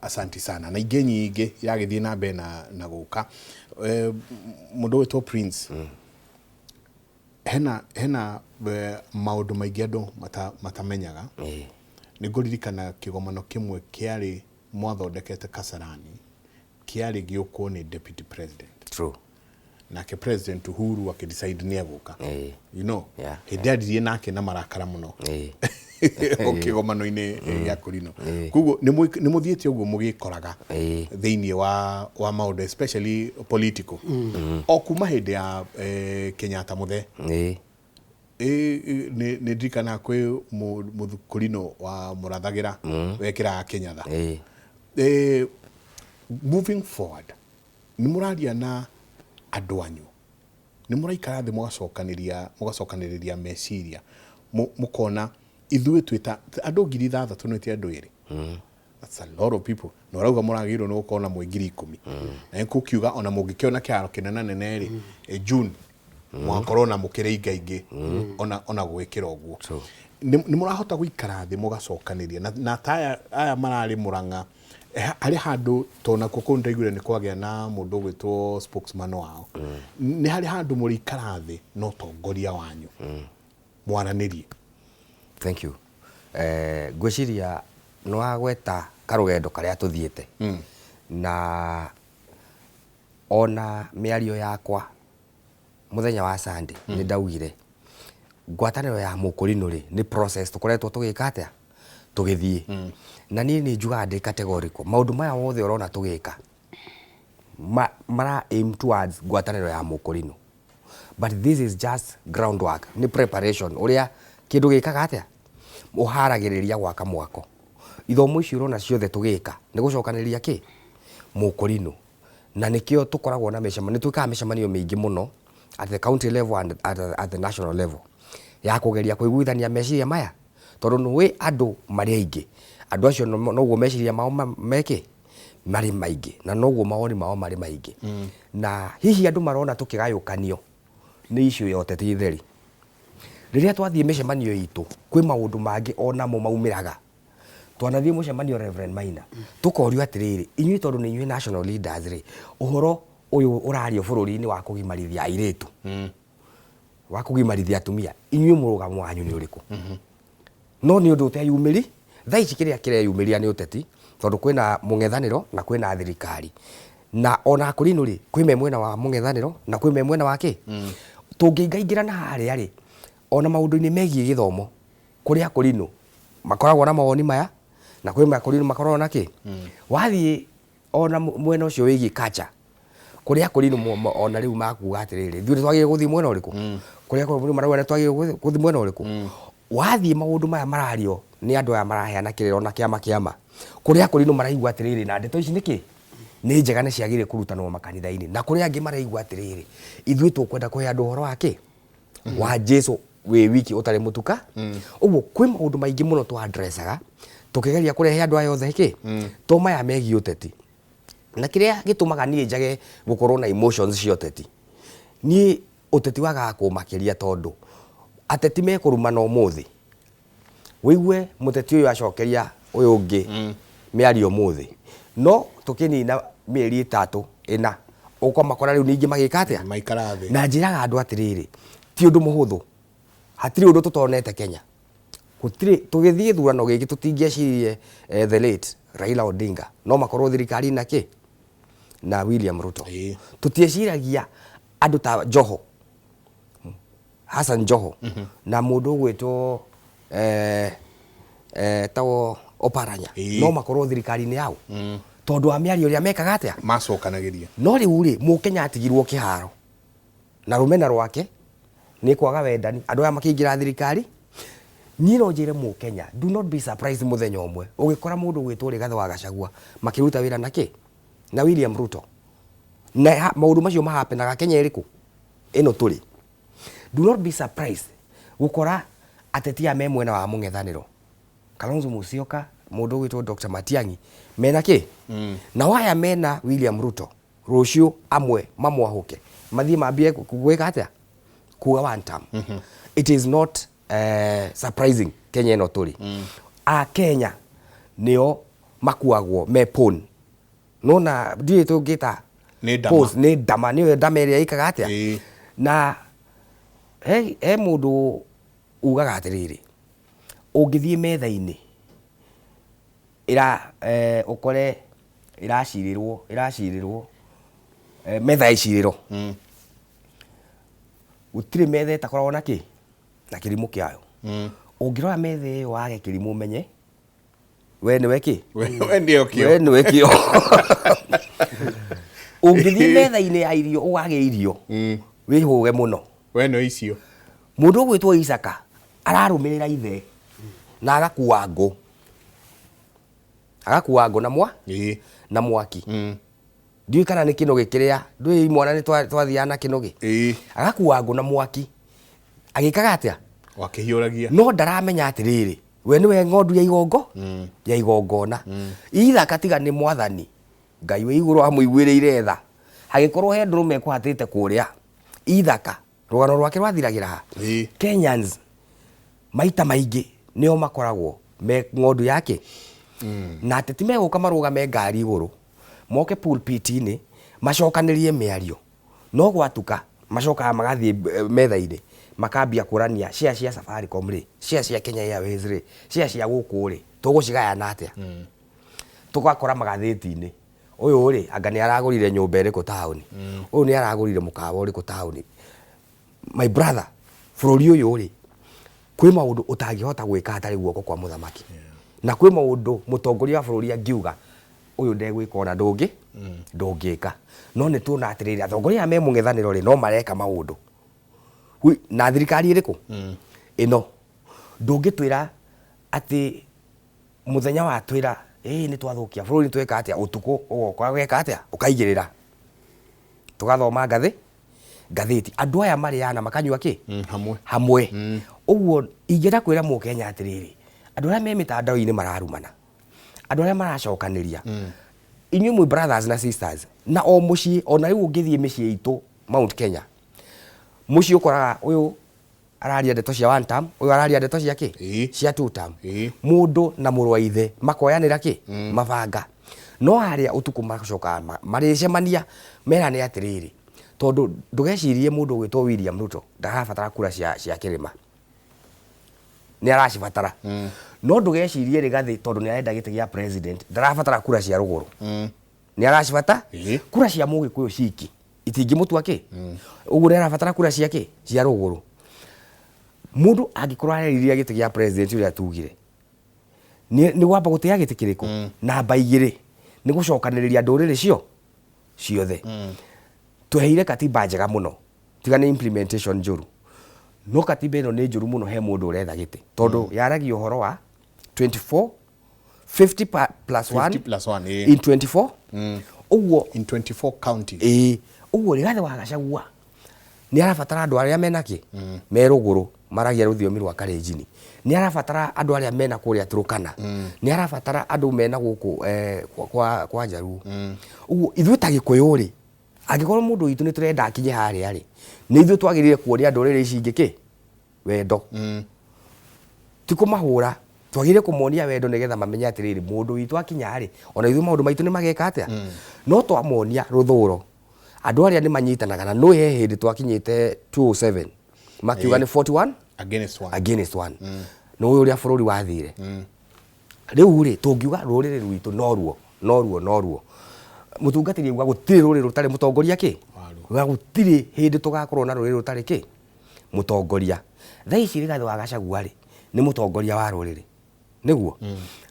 asanti sana na ingĩ nyingĩ yagĩthiĩ na mbere na gũka mũndũ wĩtwo Prince hena maũndũ maingĩ andũ matamenyaga nĩ ngũririkana kĩgomano kĩmwe kĩarĩ mwathondekete Kasarani kĩarĩ gĩũkwo nĩ deputy president. True. Nake President Uhuru akidecide ni aguka you know hĩndĩ aririe nake na marakara muno kĩgomano-inĩ gĩa Kũrinũ. Koguo nĩ mũthiĩte ũguo mũgĩkoraga thĩinĩ wa maũndũ especially political o kuma hĩndĩ ya Kenyatta muthe nĩ ndirikana kwĩ Kũrinũ wa mũrathagĩra wekĩraga Kenyatta. Moving forward nĩ mũraria na andũ anyu nĩ mũraikara thĩ mũgacokanĩrĩria meciria mũkona ithuĩ twĩta andũ 6,000 nĩ ti andũ erĩ. That's a lot of people. No rauga mũragĩrwo nĩ gũkorwo na mwĩ 10,000 na nĩkũkiuga ona mũngĩkĩona kĩharo kĩnene rĩ June mwakorwo na mũkĩrĩ ingĩ ona gwĩkĩra ũguo. Nĩ mũrahota gũikara thĩ mũgacokanĩria na aya mararĩ Mũrang'a arĩ handũ tona kũkũ ndaigũire nĩ kwagĩa na mũndũ gwĩtwo spokesman wao nĩ harĩ handũ mũrĩikara thĩ no tongoria wanyu mwaranĩrie. Thank you. Ngwĩciria nĩ wagweta karũgendo karĩa tũthiĩte na ona mĩario yakwa mũthenya wa Sunday nĩ ndaugire ngwatanĩro ya Mũkũrinũ rĩ nĩ process tũkoretwo tũgĩka atĩa tũgĩthiĩ na niĩ nĩ njugaga ndĩ categorical maũndũ maya wothe ũrona tũgĩka mara aim towards ngwatanĩro ya Mũkũrinũ, but this is just groundwork, ni preparation ũrĩa kĩndũ gĩkaga atĩa ũharagĩrĩria gwaka mwako. Ithomo icio ũrona ciothe tũgĩka nĩ gũcokanĩrĩria kĩ Mũkũrinũ, na nĩkĩo tũkoragwo na mĩcemanio, twĩkaga mĩcemanio mĩingĩ mũno at the county level and at the national level ya kũgeria kũiguithania meciria maya, tondũ nĩ andũ marĩ aingĩ, andũ acio noguo meciria mao meke marĩ maingĩ na noguo mawoni mao marĩ maingĩ na hihi andũ marona tũkĩgayũkanio nĩ icio yote ti theri. Rĩrĩa twathiĩ mĩcemanio itũ kwĩ maũndũ mangĩ onamo maumĩraga. Twanathiĩ mũcemanio Reverend Maina tũkorio atĩrĩrĩ, inyuĩ tondũ nĩ inyuĩ national leaders rĩ, ũhoro ũyũ ũrario bũrũri-inĩ wa kũgimarithia airĩtu wa kũgimarithia atumia, inyuĩ mũrũgamo wanyu nĩ ũrĩkũ? No nĩ ũndũ ũteyumĩri, thaa ici kĩrĩa kĩreyumĩria nĩ ũteti, tondũ kwĩna mũng'ethanĩro na kwĩna thirikari, na ona Kũrinũ rĩ kwĩ mwena wa mũng'ethanĩro na kwĩ mwena wa kĩ. Tũngĩingaingĩra na harĩa rĩ, ona maũndũ-inĩ megiĩ gĩthomo kũrĩa Kũrinũ makoragwo na mawoni maya na kwĩ Kũrinũ makoragwo na kĩ. Wathiĩ ona mwena ũcio wĩgiĩ culture kuria kuri no ona riu makuga atiriri thiu twagire guthi mwena uriku kuria kuri marauga twagire guthi mwena uriku wathie maundu maya marario ni andu aya maraheana kiriro na kiama kuria kuri no maraigua atiriri na ndeto ici niki ni njega ni ciagire kurutanwo makanitha-ini na kuria angi maraigua atiriri ithui tukwenda kuhe andu horo wake wa Jesu we wiki utari mutuka uguo kwi maundu maingi muno twa addressaga tukigeria kurehe andu aya othe ki to maya megi uteti na kiria gitumaga nie njage gukorwo na emotions cia uteti ni uteti waga kumakiria tondu ateti mekurumana umuthi wigue muteti uyu acokeria uyu ungi miario muthi no tukinina mieri 3 4 ukomakora riu ningi magika atia maikara thi na njiraga andu atiriri ti undu muhuthu hatiri undu tutonete Kenya gutiri tugithie thurano giki tutingiecirie the late Raila Odinga no makorwo thirikari na ki na William Ruto tutieciragia andu ta Joho Hassan Joho na mundu gwitwo tawo Oparanya no makorwo thirikari ni yao tondu wa miario ria mekaga atia macokanagiria no riu ri mukenya atigirwo kiharo na rumena rwake ni kwaga wendani andu aya makiingira thirikari ni no njire mukenya do not be surprised muthenya umwe ugikora mundu gwitwo Rigathi wa Gachagua makiruta wira naki na William Ruto na maundu macio mahapenaga Kenya iriku ino turi do not be surprised gukora ateti ame mwena wa mung'ethaniro Kalonzo Musyoka mundu gwitwo Dr. Matiang'i mena ki na waya mena William Ruto rucio amwe mamwahuke mathie mambie kugwika atia kuga one term it is not surprising Kenya ino turi a Kenya nio makuagwo mepon nona ndiye tungita ni dama ni dama ria ikaga atia na mundu ugaga atiriri ungithie metha-ini ira ukore iracirirwo metha iciriro gutire metha itakoragwo na ki na kirimu kiayo ungirora metha iyo wage kirimu menye we ni weki we ndio kio we ni wekio ungithie metha-ini ya irio wage irio wihuge muno we no icio mundu gwitwo Isaka ararumirira ithe na agakua ngo na mwaki ndiu kana ni kinogi kiria ndui mwana ni twathiana na kinogi agakua ngo na mwaki agikaga atia wakihiuragia no ndaramenya atiriri we niwe ng'ondu ya igongona Ithaka tiga ni mwathani Ngai we iguru amuiguiriire tha hagikorwo he ndurume kuhatite kuria Ithaka rugano rwake rwathiragira Kenyans maita maingi nio makoragwo me ng'ondu yake na ateti meguka marugame ngari iguru moke pulpit-ini macokanirie miario no gwatuka macokaga magathie metha-ini makambia kurania cia Safaricom ri cia Kenya Airways ri cia guku ri tugucigayana atia tugakora magatheti-ini uyu ri anga ni aragurire nyumba iriku tauni uyu ni aragurire mukawa uriku tauni my brother bururi uyu ri kwi maundu utangihota gwika hatari guoko kwa muthamaki na kwi maundu mutongoria wa bururi angiuga uyu ndegwika ona ndungika no ni tuona atiriri atongoria me mung'ethaniro ri no mareka maundu na thirikari iriku ino ndungitwira ati muthenya wa twira ni twathukia bururi tweka atia utuku ugoka gweka atia ukaigirira tugathoma ngatheti andu aya mariana makanyua ki hamwe uguo ingenda kwira mukenya atiriri andu aria me mitandao-ini mararumana andu aria maracokaniria inyuĩ mwi brothers na sisters na o mucii ona riu ungithie micii itu Mount Kenya mucii ukoraga uyu araria ndeto cia one term uyu araria ndeto cia ki cia two term mundu na muru wa ithe makoyanira ki mabanga no haria utuku macoka maricemania merane atiriri tondu ndugecirie mundu gwitwo William Ruto ndarabatara kura cia kirima ni aracibatara no ndugecirie Rigathi tondu ni arenda giti gia president ndarabatara kura cia ruguru ni aracibata kura cia Mugikuyu ciki itingimutua ki uguo ni arabatara kura cia ki cia ruguru mundu angikorwo areriria giti gia president uria tugire ni gwamba gutia giti kiriku namba 2 ni gucokaniriria nduriri ciothe tweheire katiba njega muno tiga ni implementation njuru no katiba ino ni njuru muno he mundu uretha giti tondu yaragia uhoro wa 24 50 plus 1 in 24 uguo in 24 counties uguo Rigathi wa Gachagua ni arabatara andu aria mena ki meruguru maragia ruthiomi rwa Kalenjin ni arabatara andu aria mena kuria Turukana ni arabatara andu mena guku kwa Jaruo uguo ithuĩ ta Gĩkũyũ ri angikorwo mundu witu ni turenda akinye haria ri ni ithuĩ twagirire kuonia ndũrĩrĩ ici ingĩ ki wendo ti kũmahũra twagire kũmonia wendo nigetha mamenye atiriri mundu witu akinya ri ona ithuĩ maundu maitu ni mageka atia no twamonia ruthuro andu aria ni manyitanaga na no he hindi twakinyite 207 makiuga ni 41 against 1 no uyu uria bururi wathire riu ri tungiuga ruriri rwitu noruo mutungatiri uga gutiri ruriri rutari mutongoria ki uga gutiri hindi tugakorwo na ruriri rutari ki mutongoria thaa ici Rigathi wa Gachagua ri ni mutongoria wa ruriri niguo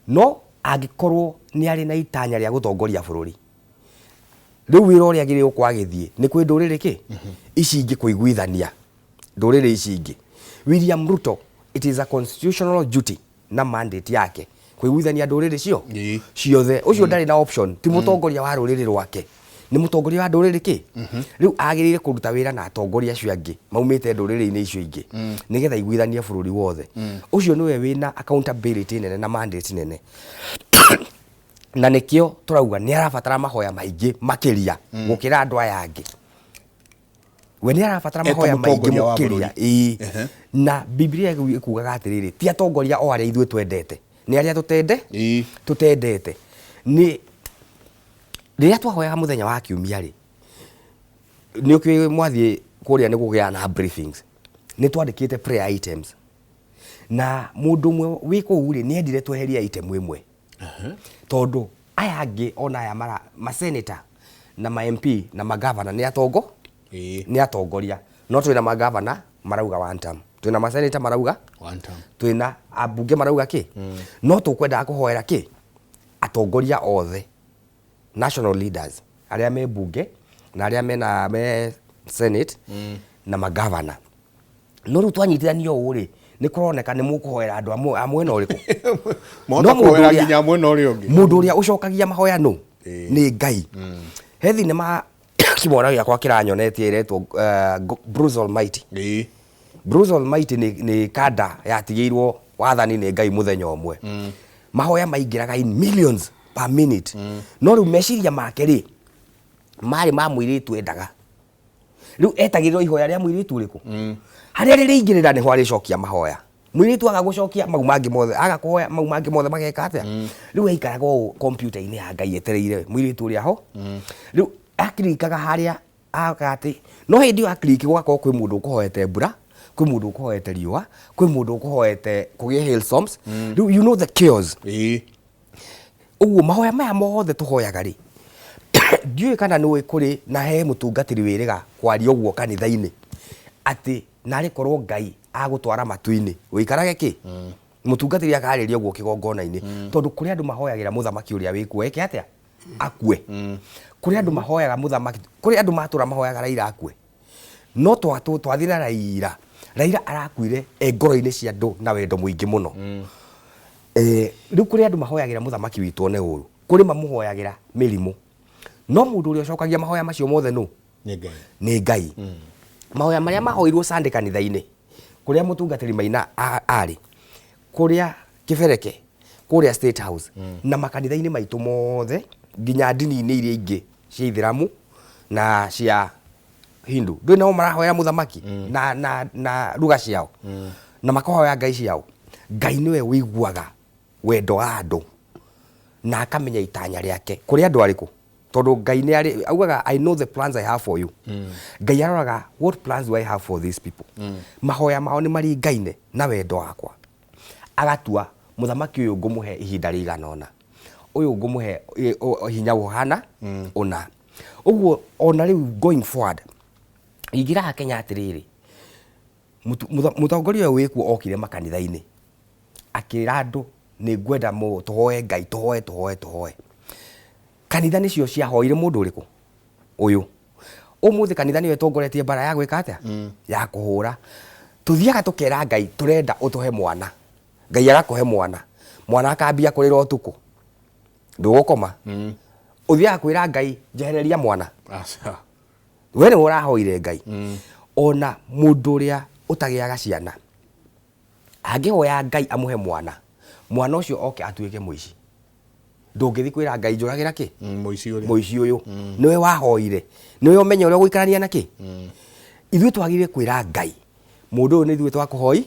no angikorwo ni ari na itanya ria gutongoria bururi riu wira uria agiriirwo kwagithie ni kwi nduriri ki ici ingi kuiguithania nduriri ici ingi William Ruto it is a constitutional duty na mandate yake kuiguithania nduriri cio ciothe ucio ndari na option ti mutongoria wa ruriri rwake ni mutongoria wa nduriri ki riu agirire kuruta wira na atongoria acio angi maumite nduriri-ini icio ingi nigetha iguithanie bururi wothe ucio niwe wina accountability nene na mandate nene na nikio turauga ni arabatara mahoya maingi makiria gukira andu aya angi we ni arabatara mahoya maingi mukiria na Biblia ikugaga atiriri ti atongoria o aria ithuĩ twendete ni aria tutendete ni riria twahoyaga muthenya wa Kiumia ri ni ukwi mwathie kuria ni kugia na briefings ni twandikite prayer items na mundu mwe wiko uri ni endire tweheria item imwe tondu aya angi ona aya ma senator na ma MP na ma governor ni atongoria no twina ma governor marauga one term twina ma senator marauga one term twina abunge marauga ki no tukwenda kuhoera ki atongoria othe national leaders aria me bunge na aria me senate na ma governor no ru twanyitithanio uri ni kuroneka ni mukuhoera andu amwe na uriku no muhoera nginya amwe na uri ungi mundu uria ucokagia mahoya no ni Ngai he thinema kimona giakwa kiranyonetie iretwo Bruce Almighty Bruce Almighty ni kada yatigeirwo wathani ni Ngai muthenya omwe mahoya maingiraga in millions per minute no riu meciria make ri mari ma mwiritu endaga riu etagirwo ihoya ria mwiritu uriku haria riri ingirira ni hwari cokia mahoya mwiritu agagucokia mau mangi mothe agakuhoya mau mangi mothe mageka atia riu aikaraga computer ini ya Ngai etereire mwiritu uria ho riu aklikaga haria akati no hindi wa click gwako kwi mundu ukuhoete mbura kwi mundu ukuhoete riua kwi mundu ukuhoete kugie hailstorms riu you know the chaos uguo mahoya maya mothe tuhoyaga ri ndiui kana ni kuri na he mutungatiri wiriga kwaria uguo kanitha-ini ati nari korwo Ngai agutwara matu-ini wikarage ki mutungatiri akariria uguo kigongona-ini tondu kuri andu mahoyagira muthamaki uria wiku eke atia akue kuri andu mahoyaga muthamaki kuri andu matura mahoyaga Raila akue no twathira Raila arakuire ngoro-ini cia andu na wendo muingi muno riu kuri andu mahoyagira muthamaki witu one uru kuri mamuhoyagira mirimu no mundu uria ucokagia mahoya macio mothe no ni Ngai mahoya maria mahoirwo Sunday kanitha-ini kuria mutungatiri Maina ari kuria Kibereke kuria State House na makanitha-ini maitu mothe nginya ndini-ini iria ingi cia Ithiramu na cia Hindu ndui nao marahoya muthamaki na ruga ciao na makahoya Ngai ciao Ngai niwe wiguaga wendo wa andu na akamenya itanya riake kuri andu ariku tondu Ngai ni ari augaga I know the plans I have for you Ngai aroraga what plans do I have for these people mahoya mao ni maringaine na wendo wakwa agatua muthamaki uyu ngumuhe ihinda rigana ona uyu ngumuhe hinya uhana ona uguo ona riu going forward igira Kenya atiriri mutongoria wiku okire makanitha-ini akira andu ni ngwenda mu tuhoe Ngai tuhoe kanitha nicio ciahoire mundu uriku uyu umuthi kanitha niwe tongoretie bara ya gwika atia ya kuhura tuthiaga tukera Ngai turenda utuhe mwana Ngai agakuhe mwana akambia kurira utuku ndugukoma uthiaga kwira Ngai njehereria mwana we ni urahoire Ngai ona mundu uria utagiaga ciana angihoya Ngai amuhe mwana ucio oke atuike muici ndungithi kwira Ngai njuragira ki muici uyu niwe wahoire niwe umenye uria guikarania na ki ithuĩ twagire kwira Ngai mundu ni ithuĩ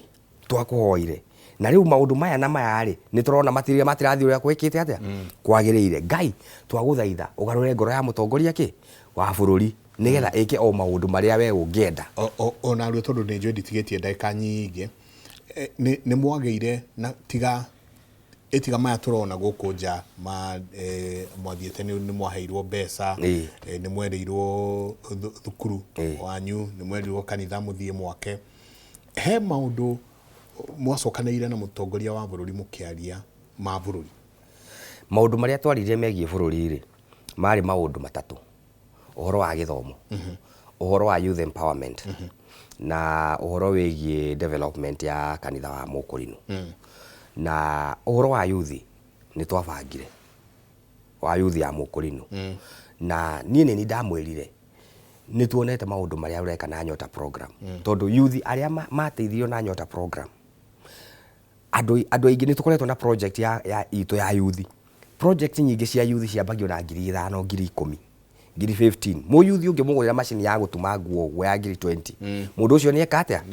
twakuhoire na riu maundu maya na maya ri ni turona matirathi uria kwikite atia kwagirire Ngai twaguthaitha ugarure ngoro ya mutongoria ki wa bururi nigetha ike o maundu maria we ungienda ona rĩu tondu ni njui nditigetie ndagĩka nyingĩ ni mwageire na tiga maya turona guku nja mwathiĩte ni mwaheirwo mbeca ni mwereirwo thukuru wanyu ni mwereirwo kanitha muthie mwake he maundu mwacokanĩire na mutongoria wa bururi mukiaria ma bururi maundu maria twarire megie bururi ri mari maundu matatu uhoro wa githomo uhoro wa youth empowerment na uhoro wigie development ya kanitha wa Mukurino na uhoro wa youth ni twabangire wa youth ya Mukurino na nie ni ndamwirire ni tuonete maundu maria ureka na Nyota program tondu youth aria mateithio na Nyota program andu aingi ni tukoretwo na project ya ito ya youth project nyingi cia youth ciambagio na 5,000 10,000 15 mu youth ungi mugurira machine ya gutuma nguo ya 20 mundu ucio ni ekatia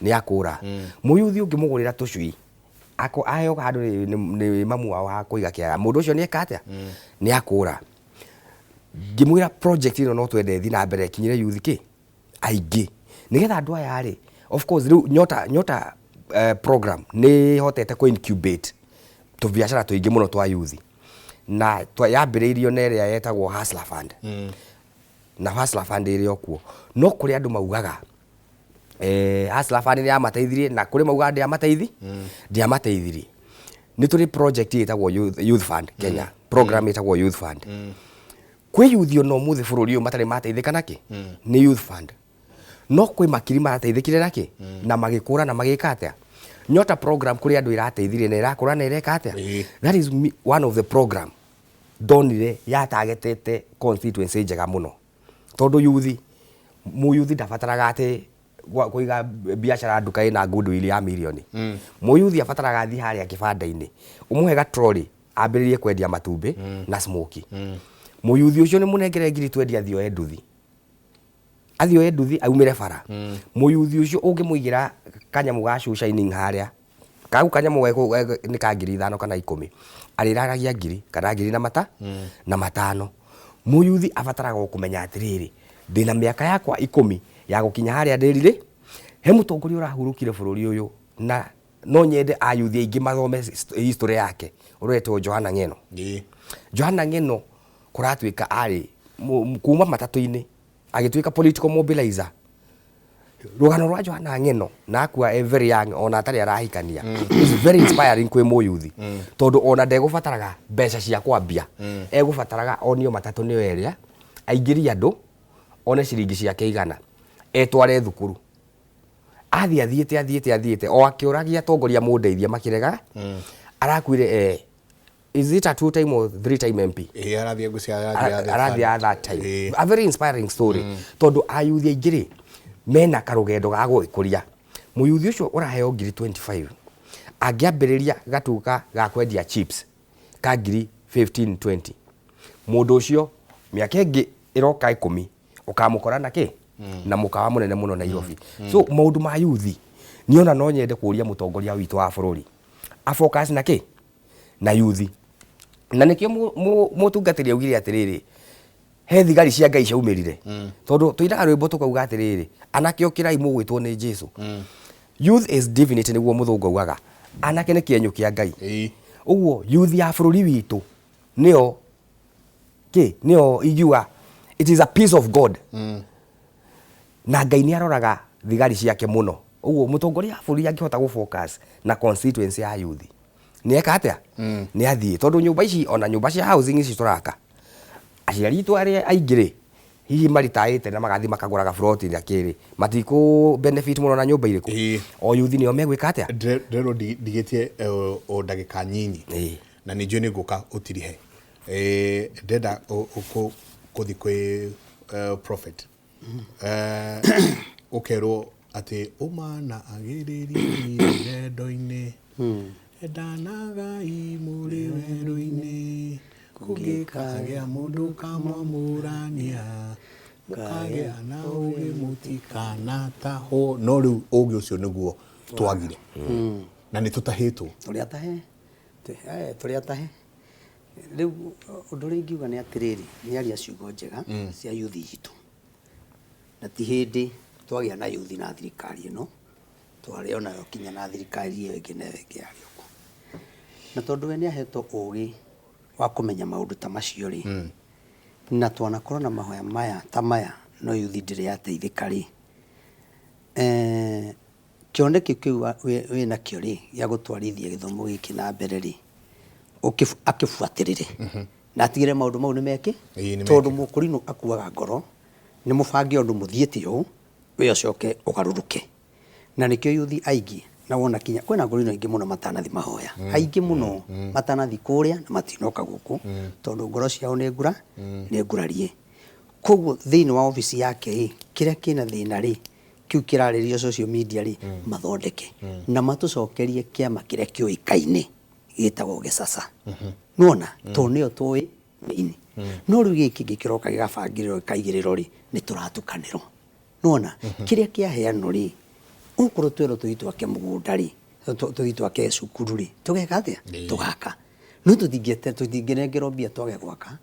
ni akura mu youth ungi mugurira tucui ayo handu ni mamu wao ha kuiga kia mundu ucio ni ekatia ni akura ngimwira project ino no twende thi na mbere kinyire youth ki aingi nigetha andu aya ri of course Nyota program ni hotete ku incubate tu biashara tuingi muno twa youth na yambiriirio na ĩrĩa yetagwo Hustler Fund na Hustler Fund ĩrĩa okuo no kuri andu maugaga Hustler Fund ya mateithirie na kuri maugaga ndiamateithirie ni turi project yetagwo Youth Fund Kenya program yetagwo Youth Fund kwi youth no muthi bururi matari mateithika naki ni Youth Fund no kwi makiri mateithikire naki na magikura na magika atia Nyota program kuri andu irateithirie na irakura na ireka atia that is one of the program donire ya targetete constituency njega muno tondu youth ndabataraga ati kuiga biashara nduka ina goodwill ya milioni mu youth abataraga thi haria kibanda-ini umuhega trolley ambiririe kwendia matumbi na smoky mu youth ucio ni munengere ngiri twendia thio nduthi aumire bara mu youth ucio ungimuigira kanyamu ga shoe shining haria kau kanyamu ni ka 5,000 kana 10 ariraragia ngiri kana ngiri na matano mu youth abataraga kumenya atiriri ndina miaka yakwa 10 ya gukinya haria ndirire he mutongoria urahurukire bururi uyu na no nyende a youth aingi mathome history yake uretwo Johana Ng'eno Johana Ng'eno kuratuika ari kuma matatu-ini agituika political mobilizer rugano rwa Johana Ng'eno na akua very young ona atari arahikania is very inspiring kwi mu youth tondu ona ndegubataraga mbeca cia kwambia egubataraga onio matatu ni weria aingiri andu one ciringi ciake igana etware thukuru athiete o akiuragia tongoria mundeithia makirega arakwire is it a 2-time or 3-time MP arathia that time a very inspiring story tondu ayuthi aingiri mena karugendo ga gwikuria muyuthi ucio uraheo 25 angiambiriria gatuka ga kwendia chips ka 15-20 mundu ucio miaka ingi iroka 10 ukamukora na ki na mukawa munene muno Nairobi so maundu ma yuthi niona no nyende kuria mutongoria witu wa bururi a focus na ki na yuthi na nikio mutungatiri augire atiriri he thigari cia Ngai ciaumirire tondu tuiraga rwimbo tukauga atiriri anake okirai mugwitwo ni Jesu youth is divinity niguo muthungu augaga anake ni kienyo kia Ngai uguo youth ya bururi witu nio igiwa it is a piece of God na Ngai ni aroraga thigari ciake muno uguo mutongoria bururi angihota gu focus na constituency ya youth ni eka atia ni athie tondu nyumba ici ona nyumba cia housing ici turaka aciari tu aria aingire hihi maritaite na magathi makagura ga plot ya kiri matiku benefit muno na nyumba iriku o youth ni o megwika atia ndero digetie o ndagika nyinyi na ni joni guka utirihe ndenda kuthi kwi prophet ukero ati umana agiriri rendo-ini endanaga imuri weru-ini kugikagea mundu kamwamurania mukagea na ugi mutikana taho no riu ugi ucio niguo twagire na ni tutahitwo turi atahe riu undu ri ngiuga ni atiriri ni aria ciugo njega cia youth itu na ti hindi twagia na youth na thirikari ino twari ona kinya na thirikari iyo ingi na ingi arioko na tondu we ni ahetwo ugi wa kumenya maundu ta macio ri na twanakorwo na mahoya maya ta maya no youth ndiri yateithika ri kioneki kiu we na kio ri ya gutwarithia githomo giki na mbere ri akifuatirire na atigire maundu mau ni meki tondu mukurino akuaga ngoro ni mubange undu muthiete yo we ocoke ugaruruke na nikio youth aingi na wona kinya kwena ngorino ingi muno matanathi mahoya aingi muno matanathi kuria na matinoka guku tondu ngoro ciao ni ngurarie koguo thiini wa office yake kiria kina thina ri kiu kiraririo social media ri mathondeke na matucokerie kiama kiria kioikaine gitagwo Gesasa nona to nio tui ini no riu giki gikiroka gigabangiriro kaigiriro ri ni turatukaniro nona kiria kiaheano ri ukuru twero tuitwake mugunda ri tuitwake cukuru ri tugeka atia tugaka no tutingirengerwo mbia twage gwaka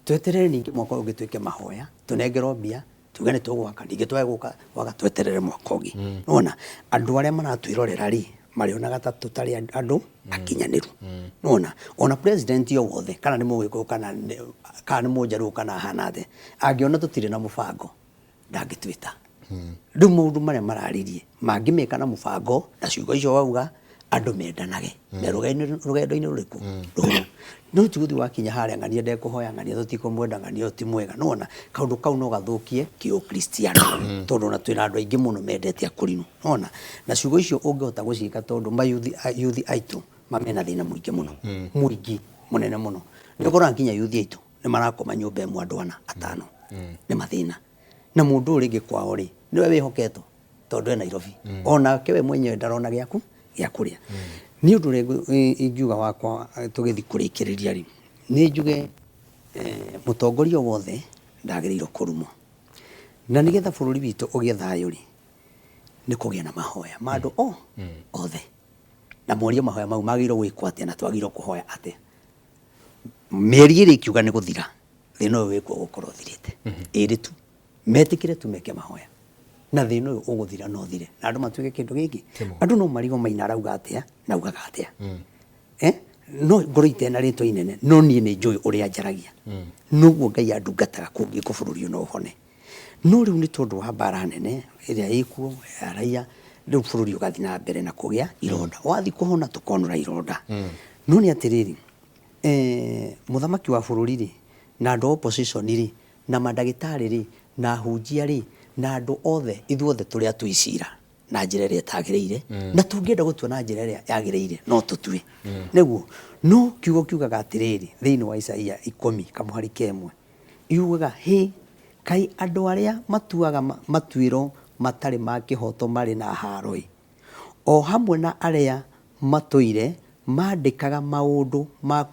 tweterere ningi mwaka ugitwike mahoya tunengerwo mbia tugane tugwaka ningi twage gwaka tweterere mwaka ugi nona andu aria maratwirorera ri marionaga ta tutari andu akinyaniru nona ona president yo wothe kana ni mugiko kana ni mujaru kana hanathe angiona tutire na mubango ndangitwita ndu mundu maria mararirie mangimeka na mubango na ciugo icio wauga andu mendanage na rugendo-ini ruriku no tuguthi wakinya haria ngania ndekuhoya ngania tutikumwenda ngania ti mwega nona kaundu kau no gathukie kiu kristiano tondu na twina andu aingi muno mendete akurinu nona na ciugo icio ungihota gucika tondu youth aitu mamena thina muingi muno muingi munene muno ndikora nginya youth aitu ni marakoma nyumba emu andu ana atano ni mathina na mundu uringi kwao ri niwe wihoketo tondu ena Nairobi ona kewe mwenyewe ndarona giaku giakuria ni undu ingiuga wakwa tugithi kurikiriria ri ni njuge mutongoria wothe ndagiriiro kurumo na nigetha bururi witu ugie thayo ri ni kugia na mahoya mandu othe na morio mahoya mau magiro gwikwo atia na twagiro kuhoya atia meri iri kiuga ni guthira thino wikwo gukorwo thirite iri tu metikire tu meke mahoya na thino uguthira no thire na andu matuike kindu giki andu no marigo maina rauga atia na ugaga atia no ngoro itena ritwa inene no nie ni njui uria njaragia nuguo Ngai andungataga kungi ku bururi no hone no riu ni tondu wa mbara nene iria ikuo ya raia riu bururi ugathi na mbere na kugia ironda wathi kuhona tukonora ironda no ni atiriri muthamaki wa bururi ri na andu opposition ri na madagitari ri na hunjia ri na andu othe ithuothe turi atuicira na njira iria tagiriire na tungienda gutua na njira iria yagiriire no tutue niguo no kiugaga atiriri thiini wa Isaia 10 kamuhari kemwe iugaga kai andu aria matuaga matwiro matari ma kihoto mari na haroi o hamwe na aria matuire mandikaga maundu ma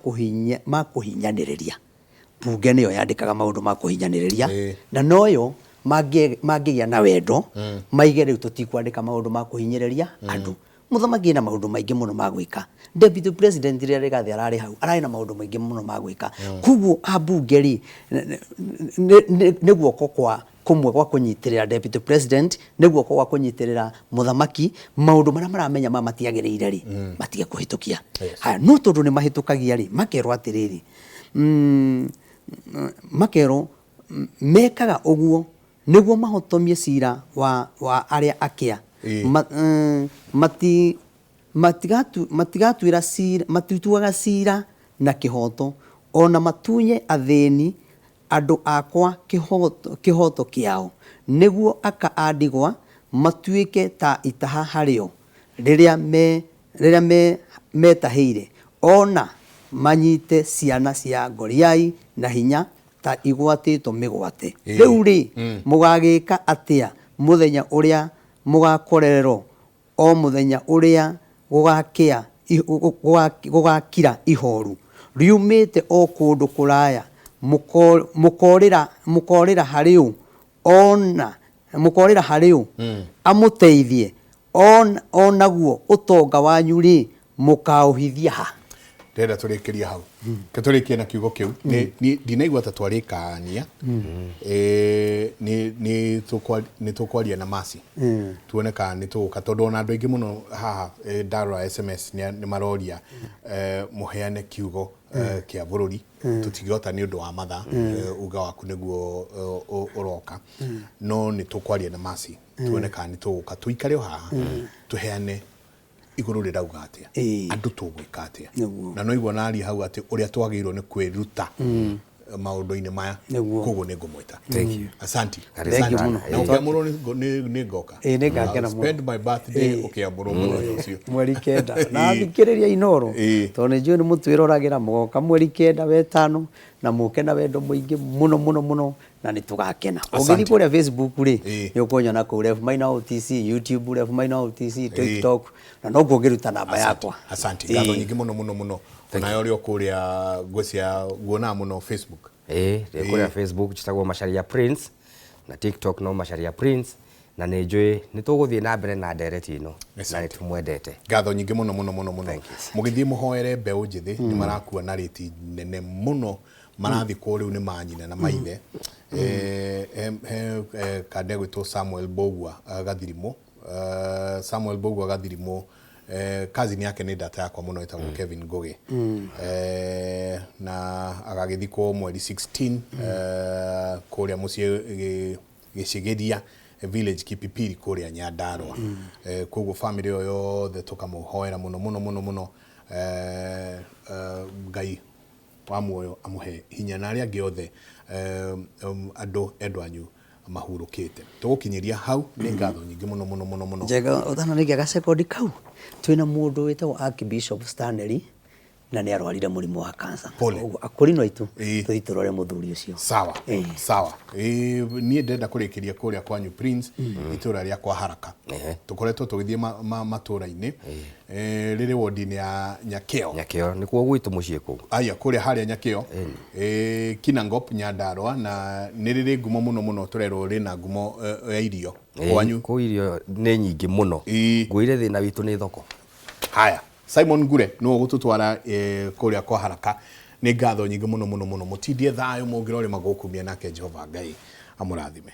kuhinyaniriria bunge niyo yandikaga maundu ma kuhinyaniriria na noyo magigia na wendo maige riu tutikwandika maundu ma kuhinyiriria andu muthamaki na maundu maingi muno magwika deputy president ria rigathi arari hau arari na maundu maingi muno magwika kuguo abunge ri niguo kwa kumwe kwa kunyitirira deputy president niguo kwa kunyitirira muthamaki maundu maria maramenya matiagiriire ri matige kuhitukia haya no tondu ni mahitukagia ri makero atiriri makero mekaga uguo niguo mahotomie cira wa aria akia matigatuira cira matituaga cira na kihoto ona matunye atheni andu akwa kihoto kiao niguo akaadigwa matuike ta itaha hario riria metahire ona manyite ciana cia ngoriai na hinya ta igwatitwo migwate riu ri mugagika atia muthenya uria mugakorerero o muthenya uria gugakira ihoru riumite o kundu kuraya mukorira hariu ona mukorira hariu amuteithie onaguo utonga wanyu ri mukauhithia ha ndenda turikiria hau katurikie na kiugo kiu ni ndinaigua ta twarikania ni tukwaria na masi tuone ka ni tuka tondu na andu aingi muno haha ndara SMS ni maroria muheane kiugo kia bururi tutigota ni undu wa matha uga waku niguo uroka no ni tukwaria na masi tuone ka ni tuka tuikare haha tuheane iguru rirauga atia andu tugwika atia na no igwa nari hau ati uria twagirwo ni kwiruta maundu-ini maya koguo ni ngumwita asante muno na ukiamuro ni ngoka ni ngakena muno spend my birthday ukiamuro muno ucio mweri kenda na thikiriria inoro tondu njui ni mutwirораgira mugoka mweri kenda wetano na muke na wendo muingi muno na ni tugakena ungithi kuria Facebook ri ni ukonyona ku Rev Maina OTC YouTube Rev Maina OTC TikTok na no kugiruta namba yakwa asante ngatho nyingi muno na yorio kuria gwecia guona muno Facebook kuria Facebook chitagwo Macharia Prince na TikTok no Macharia Prince na ni njui ni tuguthie na mbere na ndereti ino na ni tumwendete ngatho nyingi muno mugithie muhoere mbeu njithi ni marakua na reti nene muno marathi ko riu ni manyina na maithe kande gwitwo Samuel Bogwa gathirimo kazi yake ni data yakwa muno etagwo Kevin Goge na agagithikwo mweri 16 kuria mucie gicigeria village Kipipiri kuria Nyandarua koguo family yo yothe tukamuhoera muno ngai wa muoyo amuhe hinya na aria giothe andu endwanyu mahurukite tugukinyiria hau ni ngatho nyingi muno njega uthana ni gega second kau twina mundu witagwo Archbishop Stanley na ni arwarire murimu wa cancer akurino aitu tuiturore muthuri ucio sawa ni ndenda kurikiria kuria kwanyu Prince itura ria kwa haraka tukoretwo tugithie matura-ini riri wodi-ini ya Nyakeo ni kuo gwitu mucie ku aya kuria haria Nyakeo Kinangop Nyandarua na ni riri ngumo muno turerwo rina ngumo ya irio kwanyu ku irio ni nyingi muno ngwire thina witu ni thoko haya Simon Ngure no gututwara kuria kwa haraka ni ngatho nyingi muno mutindie thayo mungirore magukumia nake Jehova Ngai amurathime.